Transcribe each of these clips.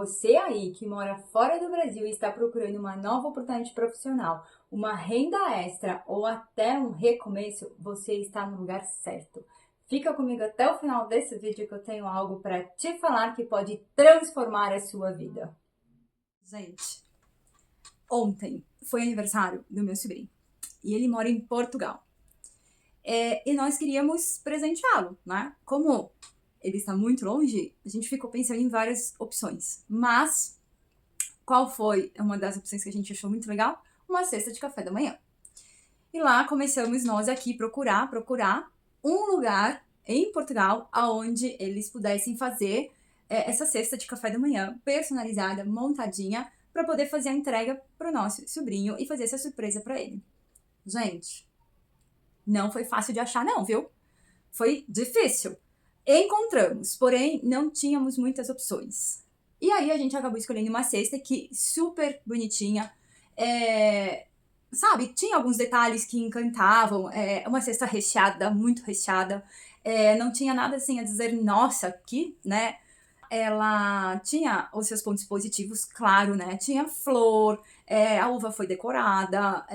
você aí que mora fora do Brasil e está procurando uma nova oportunidade profissional, uma renda extra ou até um recomeço, você está no lugar certo. Fica comigo até o final desse vídeo que eu tenho algo para te falar que pode transformar a sua vida. Gente, ontem foi aniversário do meu sobrinho e ele mora em Portugal. E nós queríamos presenteá-lo, né? Como ele está muito longe, a gente ficou pensando em várias opções. Mas qual foi uma das opções que a gente achou muito legal? Uma cesta de café da manhã. E lá começamos nós aqui procurar um lugar em Portugal onde eles pudessem fazer essa cesta de café da manhã personalizada, montadinha, para poder fazer a entrega para o nosso sobrinho e fazer essa surpresa para ele. Gente, não foi fácil de achar não, viu? Foi difícil. Encontramos, porém não tínhamos muitas opções. E aí a gente acabou escolhendo uma cesta que super bonitinha, sabe, tinha alguns detalhes que encantavam, uma cesta recheada, muito recheada, não tinha nada assim a dizer, nossa, aqui, né? Ela tinha os seus pontos positivos, claro, né? Tinha flor, a uva foi decorada,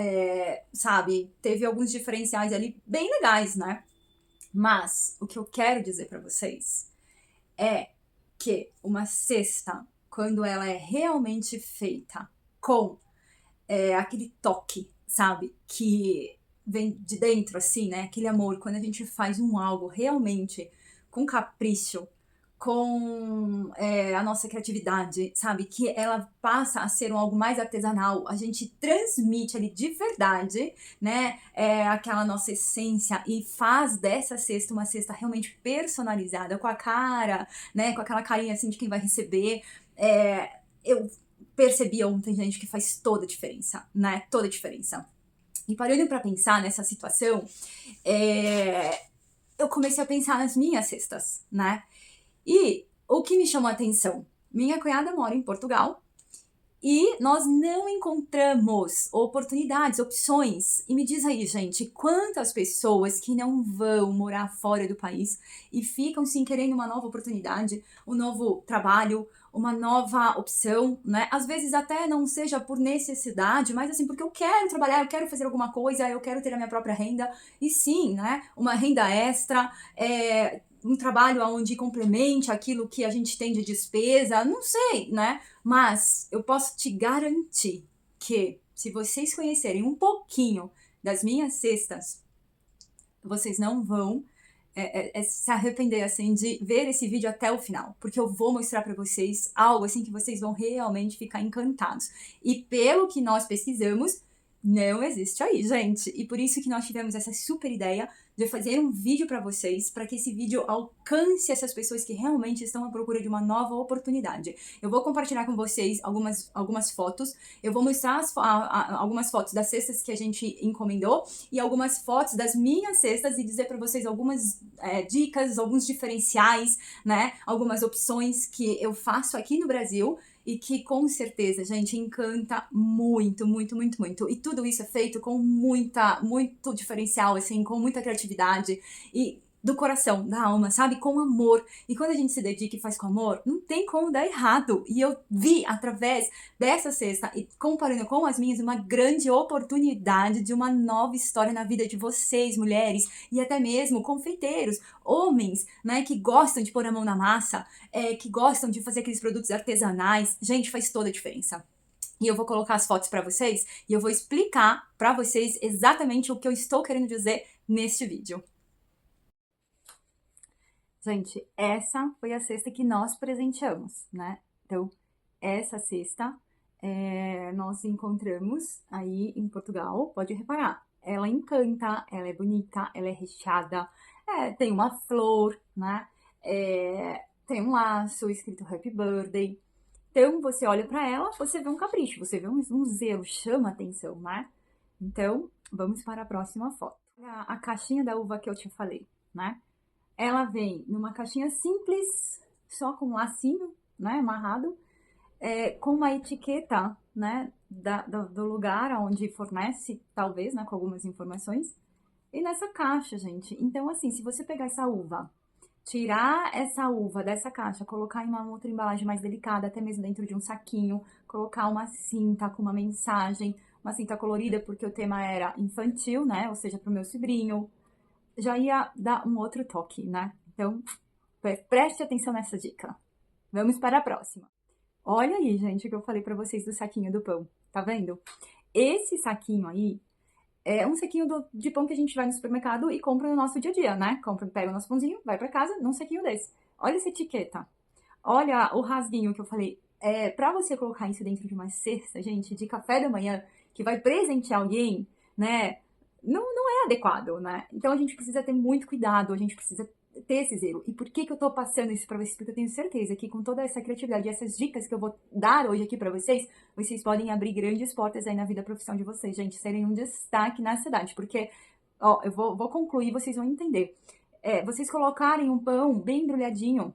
sabe? Teve alguns diferenciais ali bem legais, né? Mas o que eu quero dizer para vocês é que uma cesta, quando ela é realmente feita com aquele toque, sabe? Que vem de dentro, assim, né? Aquele amor, quando a gente faz algo realmente com capricho, com a nossa criatividade, sabe? Que ela passa a ser algo mais artesanal, a gente transmite ali de verdade, né? Aquela nossa essência e faz dessa cesta uma cesta realmente personalizada, com a cara, né? Com aquela carinha assim de quem vai receber. Eu percebi ontem, gente, que faz toda a diferença, né? Toda a diferença. E parando para pensar nessa situação, eu comecei a pensar nas minhas cestas, né? E o que me chamou a atenção? Minha cunhada mora em Portugal e nós não encontramos oportunidades, opções. E me diz aí, gente, quantas pessoas que não vão morar fora do país e ficam sim querendo uma nova oportunidade, um novo trabalho, uma nova opção, né? Às vezes até não seja por necessidade, mas assim, porque eu quero trabalhar, eu quero fazer alguma coisa, eu quero ter a minha própria renda. E sim, né? Uma renda extra, um trabalho onde complemente aquilo que a gente tem de despesa, não sei, né? Mas eu posso te garantir que se vocês conhecerem um pouquinho das minhas cestas, vocês não vão se arrepender assim de ver esse vídeo até o final, porque eu vou mostrar para vocês algo assim que vocês vão realmente ficar encantados. E pelo que nós pesquisamos, não existe aí, gente. E por isso que nós tivemos essa super ideia de fazer um vídeo para vocês, para que esse vídeo alcance essas pessoas que realmente estão à procura de uma nova oportunidade. Eu vou compartilhar com vocês algumas fotos, eu vou mostrar algumas fotos das cestas que a gente encomendou e algumas fotos das minhas cestas e dizer para vocês algumas dicas, alguns diferenciais, né? Algumas opções que eu faço aqui no Brasil e que com certeza, gente, encanta muito, muito, muito, muito. E tudo isso é feito com muito diferencial, assim, com muita criatividade e do coração, da alma, sabe? Com amor. E quando a gente se dedica e faz com amor, não tem como dar errado. E eu vi, através dessa cesta, e comparando com as minhas, uma grande oportunidade de uma nova história na vida de vocês, mulheres, e até mesmo confeiteiros, homens, né, que gostam de pôr a mão na massa, que gostam de fazer aqueles produtos artesanais. Gente, faz toda a diferença. E eu vou colocar as fotos para vocês e eu vou explicar para vocês exatamente o que eu estou querendo dizer neste vídeo. Gente, essa foi a cesta que nós presenteamos, né? Então, essa cesta nós encontramos aí em Portugal, pode reparar. Ela encanta, ela é bonita, ela é recheada, tem uma flor, né? Tem um laço escrito Happy Birthday. Então, você olha para ela, você vê um capricho, você vê um zelo, chama atenção, né? Então, vamos para a próxima foto. A caixinha da uva que eu te falei, né? Ela vem numa caixinha simples, só com um lacinho, né, amarrado, com uma etiqueta, né, do lugar onde fornece, talvez, né, com algumas informações. E nessa caixa, gente, então assim, se você pegar essa uva, tirar essa uva dessa caixa, colocar em uma outra embalagem mais delicada, até mesmo dentro de um saquinho, colocar uma cinta com uma mensagem, uma cinta colorida, porque o tema era infantil, né? Ou seja, para o meu sobrinho, já ia dar um outro toque, né? Então, preste atenção nessa dica. Vamos para a próxima. Olha aí, gente, o que eu falei para vocês do saquinho do pão. Tá vendo? Esse saquinho aí é um saquinho de pão que a gente vai no supermercado e compra no nosso dia a dia, né? Pega o nosso pãozinho, vai para casa num saquinho desse. Olha essa etiqueta. Olha o rasguinho que eu falei. Para você colocar isso dentro de uma cesta, gente, de café da manhã, que vai presentear alguém, né? Não é adequado, né? Então a gente precisa ter muito cuidado, a gente precisa ter esse zelo. E por que eu tô passando isso pra vocês? Porque eu tenho certeza que com toda essa criatividade e essas dicas que eu vou dar hoje aqui pra vocês, vocês podem abrir grandes portas aí na vida profissional de vocês, gente, serem um destaque na cidade. Porque, ó, eu vou concluir, vocês vão entender. Vocês colocarem um pão bem embrulhadinho,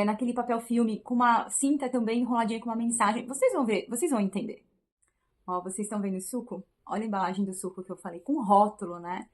naquele papel filme, com uma cinta também enroladinha com uma mensagem, vocês vão ver, vocês vão entender. Ó, vocês estão vendo o suco? Olha a embalagem do suco que eu falei, com rótulo, né?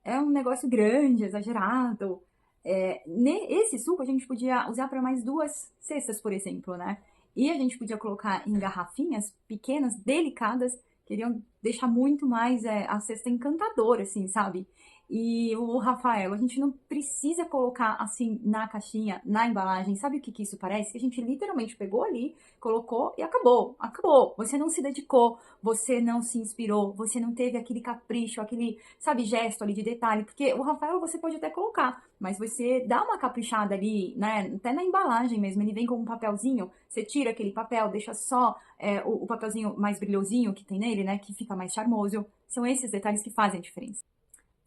É um negócio grande, exagerado. Esse suco a gente podia usar para mais 2 cestas, por exemplo, né? E a gente podia colocar em garrafinhas pequenas, delicadas, que iriam deixar muito mais a cesta encantadora, assim, sabe? E o Rafael, a gente não precisa colocar assim na caixinha, na embalagem. Sabe o que que isso parece? Que a gente literalmente pegou ali, colocou e acabou. Acabou. Você não se dedicou, você não se inspirou, você não teve aquele capricho, aquele, sabe, gesto ali de detalhe. Porque o Rafael você pode até colocar, mas você dá uma caprichada ali, né? Até na embalagem mesmo. Ele vem com um papelzinho, você tira aquele papel, deixa só o papelzinho mais brilhosinho que tem nele, né? Que fica mais charmoso. São esses detalhes que fazem a diferença.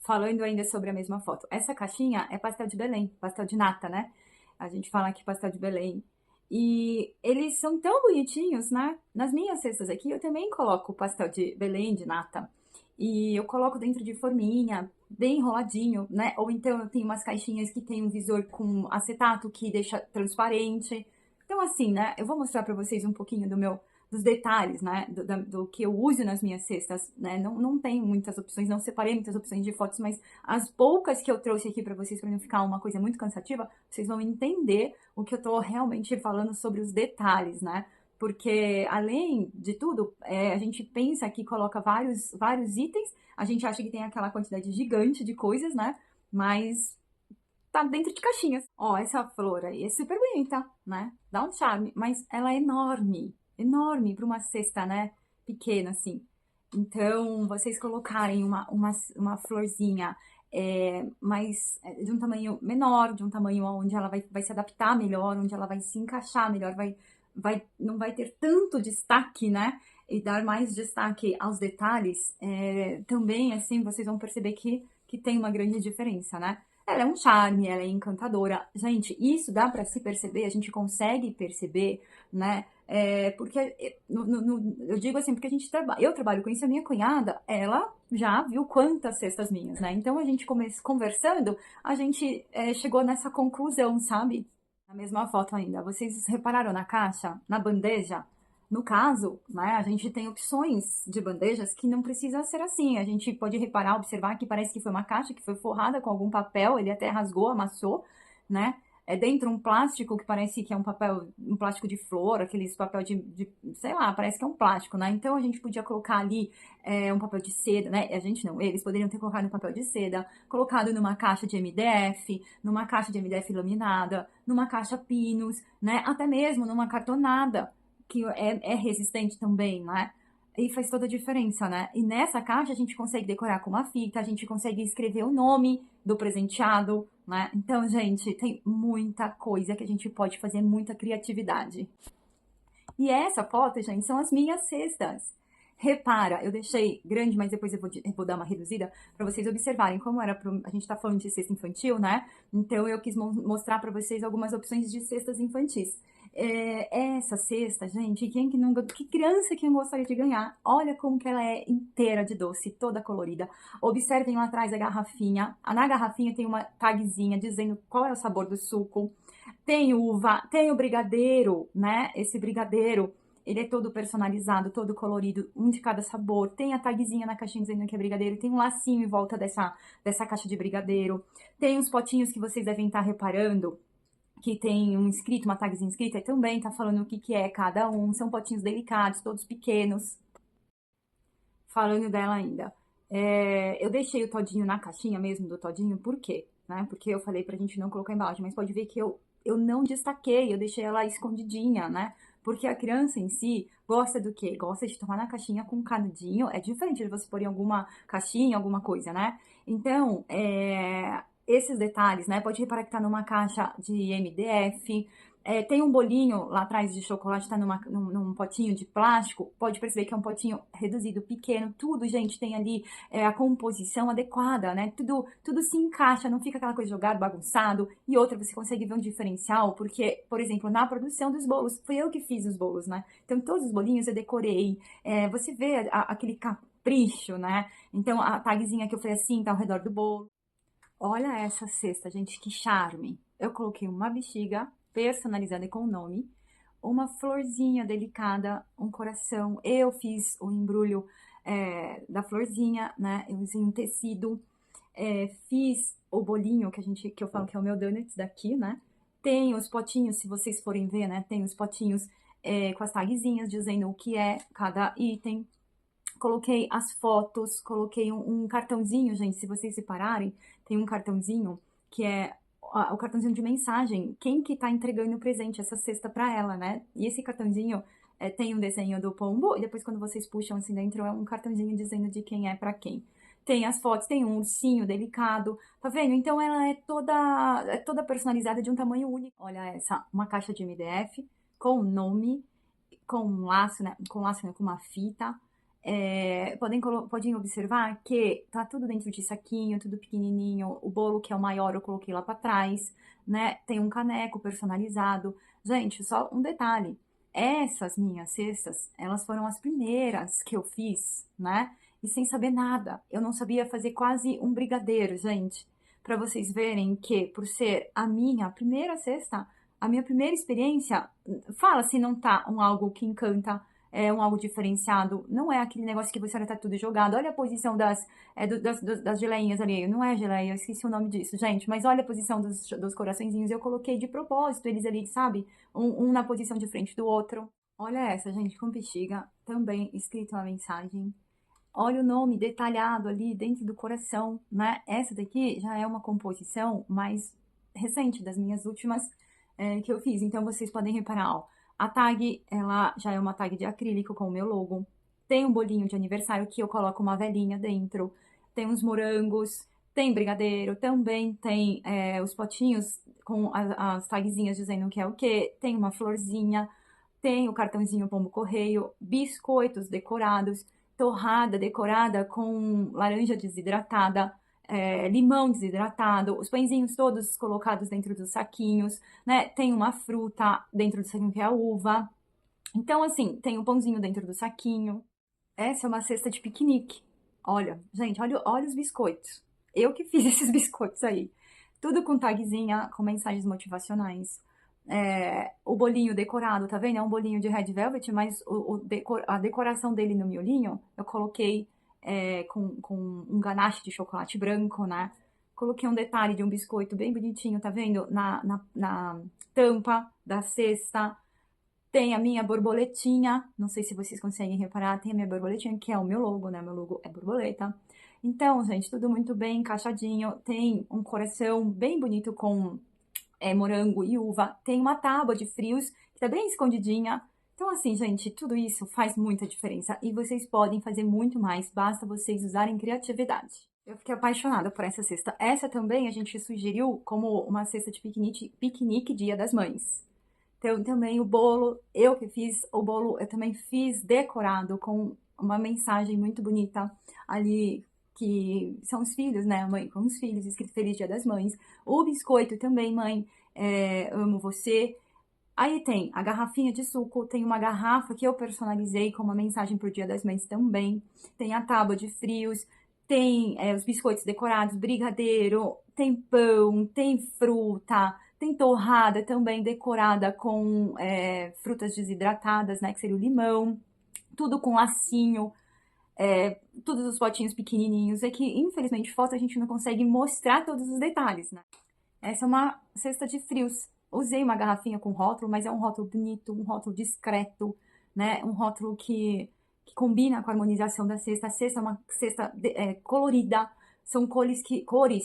Falando ainda sobre a mesma foto. Essa caixinha é pastel de Belém, pastel de nata, né? A gente fala aqui pastel de Belém. E eles são tão bonitinhos, né? Nas minhas cestas aqui, eu também coloco pastel de Belém, de nata. E eu coloco dentro de forminha, bem enroladinho, né? Ou então eu tenho umas caixinhas que tem um visor com acetato que deixa transparente. Então, assim, né? Eu vou mostrar pra vocês um pouquinho dos detalhes, né? Do que eu uso nas minhas cestas, né? Não tenho muitas opções, não separei muitas opções de fotos, mas as poucas que eu trouxe aqui pra vocês, pra não ficar uma coisa muito cansativa, vocês vão entender o que eu tô realmente falando sobre os detalhes, né? Porque, além de tudo, a gente pensa que coloca vários itens, a gente acha que tem aquela quantidade gigante de coisas, né? Mas tá dentro de caixinhas. Ó, essa flor aí é super bonita, né? Dá um charme, mas ela é enorme, enorme para uma cesta, né? Pequena, assim. Então, vocês colocarem uma florzinha de um tamanho menor, de um tamanho onde ela vai se adaptar melhor, onde ela vai se encaixar melhor, não vai ter tanto destaque, né? E dar mais destaque aos detalhes, também, assim, vocês vão perceber que tem uma grande diferença, né? Ela é um charme, ela é encantadora. Gente, isso dá para se perceber, a gente consegue perceber, né? Porque eu digo assim, porque eu trabalho com isso, a minha cunhada, ela já viu quantas cestas minhas, né? Então a gente conversando, a gente chegou nessa conclusão, sabe? Na mesma foto ainda, vocês repararam na caixa, na bandeja? No caso, né, a gente tem opções de bandejas que não precisa ser assim. A gente pode reparar, observar que parece que foi uma caixa que foi forrada com algum papel, ele até rasgou, amassou, né? É dentro um plástico que parece que é um plástico de flor, aqueles papel sei lá, parece que é um plástico, né? Então a gente podia colocar ali um papel de seda, né? A gente não, eles poderiam ter colocado um papel de seda, colocado numa caixa de MDF, numa caixa de MDF laminada, numa caixa pinos, né? Até mesmo numa cartonada que é resistente também, né? E faz toda a diferença, né? E nessa caixa a gente consegue decorar com uma fita, a gente consegue escrever o nome do presenteado, né? Então, gente, tem muita coisa que a gente pode fazer, muita criatividade. E essa foto, gente, são as minhas cestas. Repara, eu deixei grande, mas depois eu vou dar uma reduzida para vocês observarem como era. A gente tá falando de cesta infantil, né? Então eu quis mostrar para vocês algumas opções de cestas infantis. Essa cesta, gente, que criança que não gostaria de ganhar? Olha como que ela é inteira de doce, toda colorida. Observem lá atrás a garrafinha. Na garrafinha tem uma tagzinha dizendo qual é o sabor do suco. Tem uva, tem o brigadeiro, né? Esse brigadeiro ele é todo personalizado, todo colorido, um de cada sabor. Tem a tagzinha na caixinha dizendo que é brigadeiro, tem um lacinho em volta dessa caixa de brigadeiro. Tem uns potinhos que vocês devem estar reparando, que tem um escrito, uma tagzinha escrita, e também tá falando o que que é cada um. São potinhos delicados, todos pequenos. Falando dela ainda. Eu deixei o todinho na caixinha mesmo do todinho, por quê? Né? Porque eu falei pra gente não colocar embalagem, mas pode ver que eu não destaquei, eu deixei ela escondidinha, né? Porque a criança em si gosta do quê? Gosta de tomar na caixinha com canudinho. É diferente de você pôr em alguma caixinha, alguma coisa, né? Então, esses detalhes, né? Pode reparar que tá numa caixa de MDF. Tem um bolinho lá atrás de chocolate, tá num potinho de plástico. Pode perceber que é um potinho reduzido, pequeno. Tudo, gente, tem ali a composição adequada, né? Tudo se encaixa, não fica aquela coisa jogada, bagunçado. E outra, você consegue ver um diferencial, porque, por exemplo, na produção dos bolos, fui eu que fiz os bolos, né? Então, todos os bolinhos eu decorei. Você vê aquele capricho, né? Então, a tagzinha que eu falei assim, tá ao redor do bolo. Olha essa cesta, gente, que charme. Eu coloquei uma bexiga personalizada com o nome, uma florzinha delicada, um coração. Eu fiz o embrulho da florzinha, né? Eu usei um tecido, fiz o bolinho que eu falo que é o meu donuts daqui, né? Tem os potinhos, se vocês forem ver, né? Tem os potinhos com as tagzinhas dizendo o que é cada item. Coloquei as fotos, coloquei um cartãozinho, gente, se vocês separarem, tem um cartãozinho que é o cartãozinho de mensagem, quem que tá entregando o presente, essa cesta pra ela, né? E esse cartãozinho tem um desenho do pombo, e depois quando vocês puxam assim dentro, é um cartãozinho dizendo de quem é pra quem. Tem as fotos, tem um ursinho delicado, tá vendo? Então ela é toda personalizada de um tamanho único. Olha essa, uma caixa de MDF com o nome, com um laço, né? Com um laço, né? Com uma fita. Podem observar que tá tudo dentro de saquinho, tudo pequenininho. O bolo que é o maior eu coloquei lá para trás, né? Tem um caneco personalizado. Gente, só um detalhe. Essas minhas cestas, elas foram as primeiras que eu fiz, né? E sem saber nada. Eu não sabia fazer quase um brigadeiro, gente. Para vocês verem que, por ser a minha primeira cesta, a minha primeira experiência, fala se não tá algo que encanta, algo diferenciado. Não é aquele negócio que você olha, tá tudo jogado. Olha a posição das geleinhas ali. Não é geleia, eu esqueci o nome disso, gente. Mas olha a posição dos coraçõezinhos. Eu coloquei de propósito eles ali, sabe? Um na posição de frente do outro. Olha essa, gente, com bexiga. Também escrito uma mensagem. Olha o nome detalhado ali dentro do coração, né? Essa daqui já é uma composição mais recente, das minhas últimas que eu fiz. Então, vocês podem reparar, ó, a tag, ela já é uma tag de acrílico com o meu logo. Tem um bolinho de aniversário que eu coloco uma velhinha dentro. Tem uns morangos, tem brigadeiro, também tem os potinhos com as tagzinhas dizendo o que é o que. Tem uma florzinha, tem o cartãozinho pombo correio, biscoitos decorados, torrada decorada com laranja desidratada, limão desidratado, os pãezinhos todos colocados dentro dos saquinhos, né? Tem uma fruta dentro do saquinho que é a uva. Então, assim, tem o pãozinho dentro do saquinho. Essa é uma cesta de piquenique. Olha, gente, olha os biscoitos. Eu que fiz esses biscoitos aí. Tudo com tagzinha, com mensagens motivacionais. O bolinho decorado, tá vendo? É um bolinho de red velvet, mas a decoração dele no miolinho, eu coloquei com um ganache de chocolate branco, né? Coloquei um detalhe de um biscoito bem bonitinho, tá vendo? Na tampa da cesta. Tem a minha borboletinha, não sei se vocês conseguem reparar, tem a minha borboletinha, que é o meu logo, né? Meu logo é borboleta. Então, gente, tudo muito bem encaixadinho. Tem um coração bem bonito com morango e uva. Tem uma tábua de frios, que tá bem escondidinha. Então, assim, gente, tudo isso faz muita diferença. E vocês podem fazer muito mais, basta vocês usarem criatividade. Eu fiquei apaixonada por essa cesta. Essa também a gente sugeriu como uma cesta de piquenique Dia das Mães. Então, também o bolo, eu que fiz o bolo, eu também fiz decorado com uma mensagem muito bonita ali, que são os filhos, né? A mãe com os filhos, escrito Feliz Dia das Mães. O biscoito também, mãe, amo você. Aí tem a garrafinha de suco, tem uma garrafa que eu personalizei com uma mensagem pro Dia das Mães também. Tem a tábua de frios, tem os biscoitos decorados, brigadeiro, tem pão, tem fruta, Tem torrada também decorada com frutas desidratadas, né? Que seria o limão. Tudo com lacinho. Todos os potinhos pequenininhos. É que, infelizmente, foto a gente não consegue mostrar todos os detalhes, né? Essa é uma cesta de frios. Usei uma garrafinha com rótulo, mas é um rótulo bonito, um rótulo discreto, né? Um rótulo que combina com a harmonização da cesta. A cesta é uma cesta colorida. São cores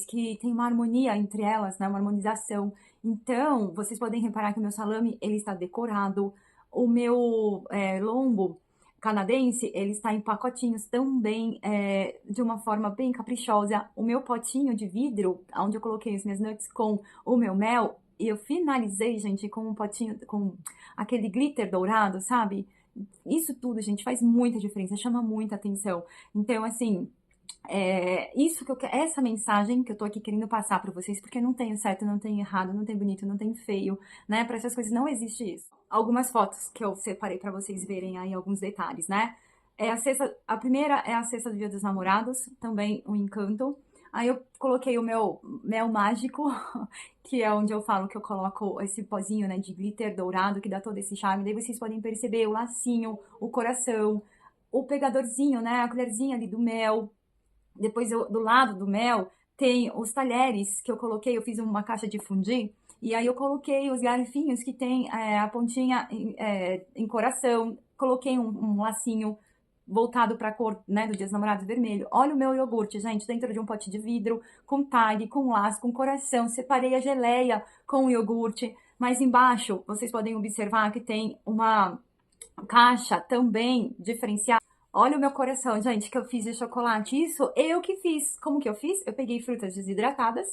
que tem uma harmonia entre elas, né? Uma harmonização. Então, vocês podem reparar que o meu salame, ele está decorado. O meu lombo canadense, ele está em pacotinhos também, de uma forma bem caprichosa. O meu potinho de vidro, onde eu coloquei os meus nuts com o meu mel, e eu finalizei, gente, com um potinho, com aquele glitter dourado, sabe? Isso tudo, gente, faz muita diferença, chama muita atenção. Então, assim, isso que essa mensagem que eu tô aqui querendo passar para vocês, porque não tem certo, não tem errado, não tem bonito, não tem feio, né? Para essas coisas não existe isso. Algumas fotos que eu separei para vocês verem aí alguns detalhes, né? A primeira é a cesta do Dia dos Namorados, também um encanto. Aí eu coloquei o meu mel mágico, que é onde eu falo que eu coloco esse pozinho, né, de glitter dourado, que dá todo esse charme. Daí vocês podem perceber o lacinho, o coração, o pegadorzinho, né, a colherzinha ali do mel. Depois, do lado do mel, tem os talheres que eu coloquei, eu fiz uma caixa de fondue, e aí eu coloquei os garfinhos que tem a pontinha em coração, coloquei um lacinho voltado para a cor, né, do Dia dos Namorados vermelho. Olha o meu iogurte, gente, dentro de um pote de vidro, com tag, com laço, com coração. Separei a geleia com o iogurte, mas embaixo vocês podem observar que tem uma caixa também diferenciada. Olha o meu coração, gente, que eu fiz de chocolate. Isso eu que fiz. Como que eu fiz? Eu peguei frutas desidratadas,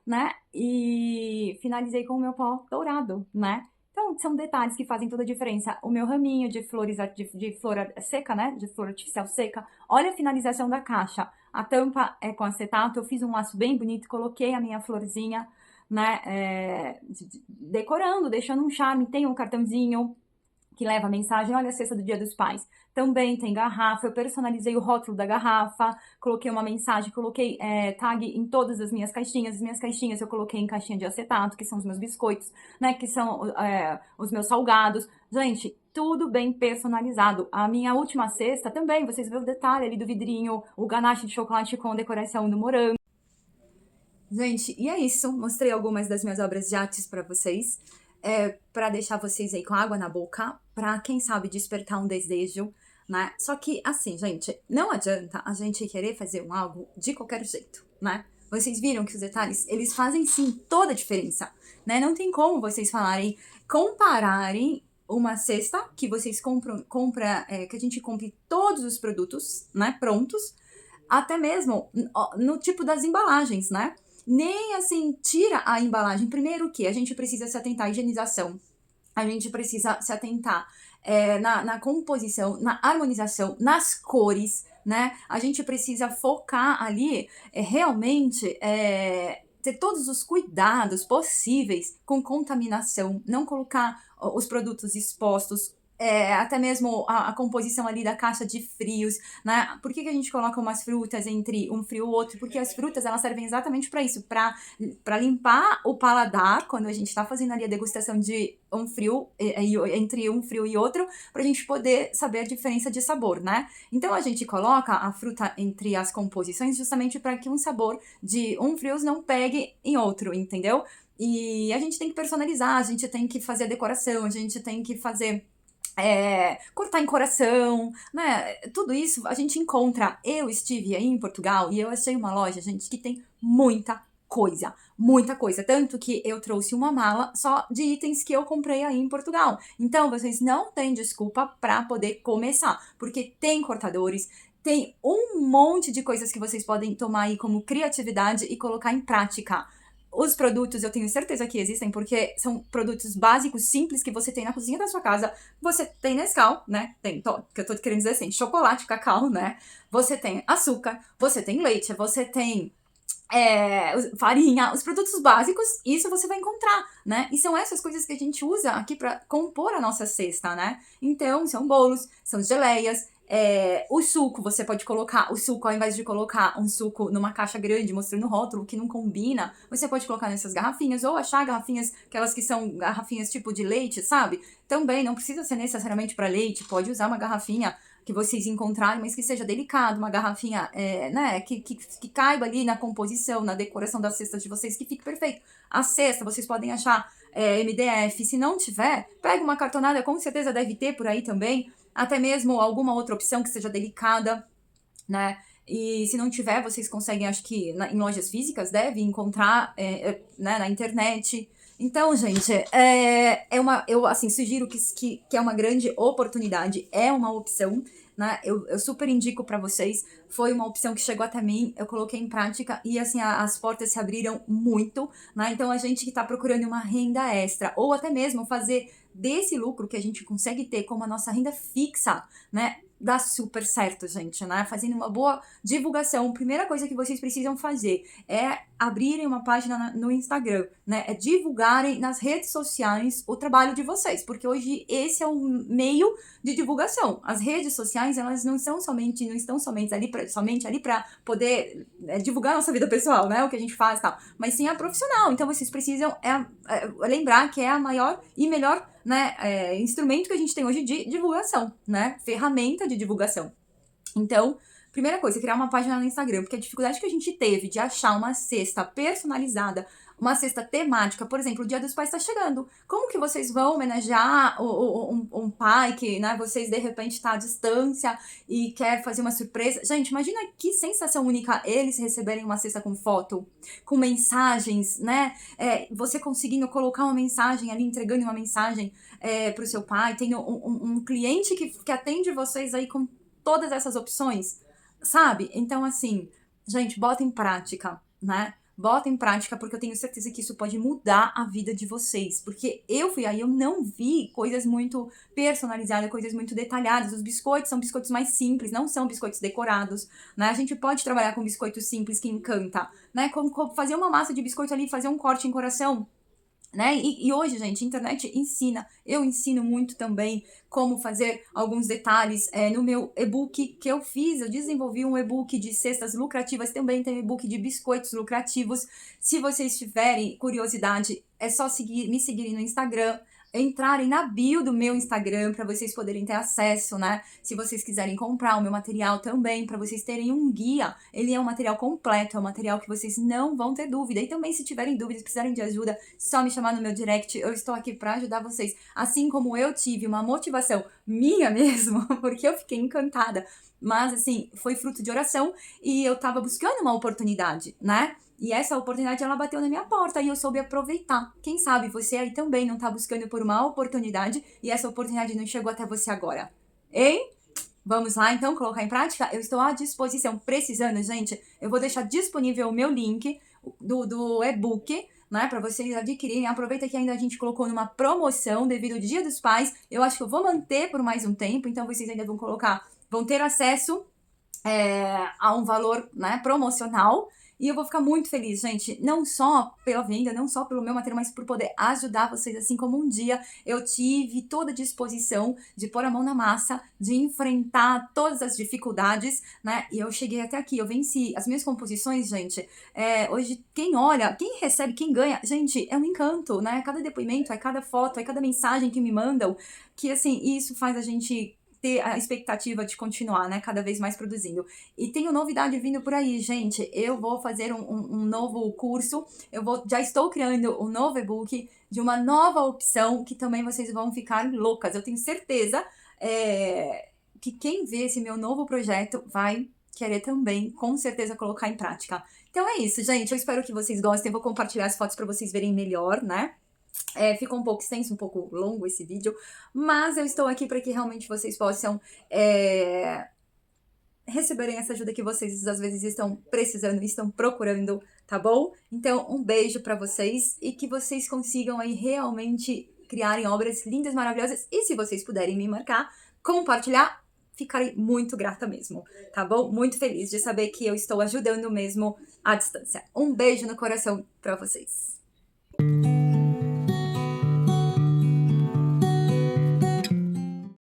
né? E finalizei com o meu pó dourado, né? Então, são detalhes que fazem toda a diferença. O meu raminho de flores, de flor seca, né? De flor artificial seca. Olha a finalização da caixa. A tampa é com acetato. Eu fiz um laço bem bonito, coloquei a minha florzinha, né? Decorando, deixando um charme. Tem um cartãozinho que leva a mensagem, olha a cesta do Dia dos Pais. Também tem garrafa, eu personalizei o rótulo da garrafa, coloquei uma mensagem, coloquei tag em todas as minhas caixinhas. As minhas caixinhas eu coloquei em caixinha de acetato, que são os meus biscoitos, né, que são os meus salgados. Gente, tudo bem personalizado. A minha última cesta também, vocês vêem o detalhe ali do vidrinho, o ganache de chocolate com decoração do morango. Gente, e é isso. Mostrei algumas das minhas obras de artes para vocês. Para deixar vocês aí com água na boca, para quem sabe despertar um desejo, né? Só que, assim, gente, não adianta a gente querer fazer algo de qualquer jeito, né? Vocês viram que os detalhes, eles fazem sim toda a diferença, né? Não tem como vocês compararem uma cesta que vocês que a gente compre todos os produtos, né, prontos, até mesmo no tipo das embalagens, né? Nem assim tira a embalagem. Primeiro que a gente precisa se atentar à higienização, a gente precisa se atentar na composição, na harmonização, nas cores, né? A gente precisa focar ali realmente ter todos os cuidados possíveis com contaminação, não colocar os produtos expostos. Até mesmo a composição ali da caixa de frios, né? Por que a gente coloca umas frutas entre um frio e o outro? Porque as frutas, elas servem exatamente para isso, para limpar o paladar, quando a gente está fazendo ali a degustação de um frio, entre um frio e outro, para a gente poder saber a diferença de sabor, né? Então, a gente coloca a fruta entre as composições justamente para que um sabor de um frio não pegue em outro, entendeu? E a gente tem que personalizar, a gente tem que fazer a decoração, a gente tem que fazer cortar em coração, né? Tudo isso a gente encontra. Eu estive aí em Portugal e eu achei uma loja, gente, que tem muita coisa. Tanto que eu trouxe uma mala só de itens que eu comprei aí em Portugal. Então, vocês não têm desculpa para poder começar, porque tem cortadores, tem um monte de coisas que vocês podem tomar aí como criatividade e colocar em prática. Os produtos eu tenho certeza que existem, porque são produtos básicos, simples, que você tem na cozinha da sua casa. Você tem Nescau, né? Que eu tô querendo dizer assim, chocolate, cacau, né? Você tem açúcar, você tem leite, você tem farinha, os produtos básicos, isso você vai encontrar, né? E são essas coisas que a gente usa aqui para compor a nossa cesta, né? Então, são bolos, são geleias, O suco, você pode colocar o suco, ao invés de colocar um suco numa caixa grande, mostrando o rótulo, que não combina, você pode colocar nessas garrafinhas, ou achar garrafinhas, aquelas que são garrafinhas tipo de leite, sabe? Também, não precisa ser necessariamente para leite, pode usar uma garrafinha que vocês encontrarem, mas que seja delicado, uma garrafinha, né, que caiba ali na composição, na decoração das cestas de vocês, que fique perfeito. A cesta, vocês podem achar MDF, se não tiver, pega uma cartonada, com certeza deve ter por aí também, até mesmo alguma outra opção que seja delicada, né? E se não tiver, vocês conseguem, acho que em lojas físicas, deve encontrar né, na internet. Então, gente, eu assim, sugiro que é uma grande oportunidade, é uma opção, né? Eu super indico para vocês. Foi uma opção que chegou até mim, eu coloquei em prática e assim as portas se abriram muito, né? Então a gente que está procurando uma renda extra ou até mesmo fazer desse lucro que a gente consegue ter como a nossa renda fixa, né? Dá super certo, gente, né? Fazendo uma boa divulgação. Primeira coisa que vocês precisam fazer é abrirem uma página no Instagram, né? É divulgarem nas redes sociais o trabalho de vocês, porque hoje esse é um meio de divulgação. As redes sociais, elas não estão somente ali para poder divulgar a nossa vida pessoal, né? O que a gente faz e tal, mas sim a profissional. Então vocês precisam lembrar que é a maior e melhor, né, instrumento que a gente tem hoje de divulgação, né? Ferramenta de divulgação. Então, primeira coisa, criar uma página no Instagram, porque a dificuldade que a gente teve de achar uma cesta personalizada, uma cesta temática, por exemplo, o Dia dos Pais está chegando. Como que vocês vão homenagear um pai que, né, vocês de repente está à distância e quer fazer uma surpresa? Gente, imagina que sensação única eles receberem uma cesta com foto, com mensagens, né? Você conseguindo colocar uma mensagem ali, entregando uma mensagem para o seu pai, tendo um cliente que atende vocês aí com todas essas opções, sabe? Então, assim, gente, bota em prática, né? Bota em prática, porque eu tenho certeza que isso pode mudar a vida de vocês. Porque eu fui aí, eu não vi coisas muito personalizadas, coisas muito detalhadas. Os biscoitos são biscoitos mais simples, não são biscoitos decorados, né? A gente pode trabalhar com biscoito simples que encanta, né? Como fazer uma massa de biscoito ali, fazer um corte em coração, né? E hoje, gente, a internet ensina, eu ensino muito também como fazer alguns detalhes no meu e-book que eu fiz. Eu desenvolvi um e-book de cestas lucrativas, também tem um e-book de biscoitos lucrativos. Se vocês tiverem curiosidade, é só me seguirem no Instagram, entrarem na bio do meu Instagram para vocês poderem ter acesso, né? Se vocês quiserem comprar o meu material também, para vocês terem um guia. Ele é um material completo, é um material que vocês não vão ter dúvida. E também, se tiverem dúvidas, precisarem de ajuda, só me chamar no meu direct. Eu estou aqui para ajudar vocês. Assim como eu tive uma motivação minha mesmo, porque eu fiquei encantada. Mas, assim, foi fruto de oração e eu tava buscando uma oportunidade, né? E essa oportunidade, ela bateu na minha porta e eu soube aproveitar. Quem sabe você aí também não tá buscando por uma oportunidade e essa oportunidade não chegou até você agora. Hein? Vamos lá, então, colocar em prática? Eu estou à disposição. Precisando, gente, eu vou deixar disponível o meu link do e-book, né, para vocês adquirirem. Aproveita que ainda a gente colocou numa promoção devido ao Dia dos Pais. Eu acho que eu vou manter por mais um tempo, então vocês ainda vão ter acesso a um valor, né, promocional. E eu vou ficar muito feliz, gente, não só pela venda, não só pelo meu material, mas por poder ajudar vocês, assim como um dia eu tive toda a disposição de pôr a mão na massa, de enfrentar todas as dificuldades, né? E eu cheguei até aqui, eu venci. As minhas composições, gente, hoje quem olha, quem recebe, quem ganha, gente, é um encanto, né? Cada depoimento, cada foto, cada mensagem que me mandam, que assim, isso faz a gente ter a expectativa de continuar, né, cada vez mais produzindo. E tenho novidade vindo por aí, gente. Eu vou fazer um novo curso, já estou criando um novo e-book de uma nova opção que também vocês vão ficar loucas. Eu tenho certeza que quem vê esse meu novo projeto vai querer também, com certeza, colocar em prática. Então é isso, gente. Eu espero que vocês gostem. Eu vou compartilhar as fotos para vocês verem melhor, né? Ficou um pouco extenso, um pouco longo esse vídeo, mas eu estou aqui para que realmente vocês possam receberem essa ajuda que vocês às vezes estão precisando, estão procurando, tá bom? Então, um beijo para vocês e que vocês consigam aí realmente criarem obras lindas, maravilhosas. E se vocês puderem me marcar, compartilhar, ficarei muito grata mesmo, tá bom? Muito feliz de saber que eu estou ajudando mesmo à distância. Um beijo no coração para vocês.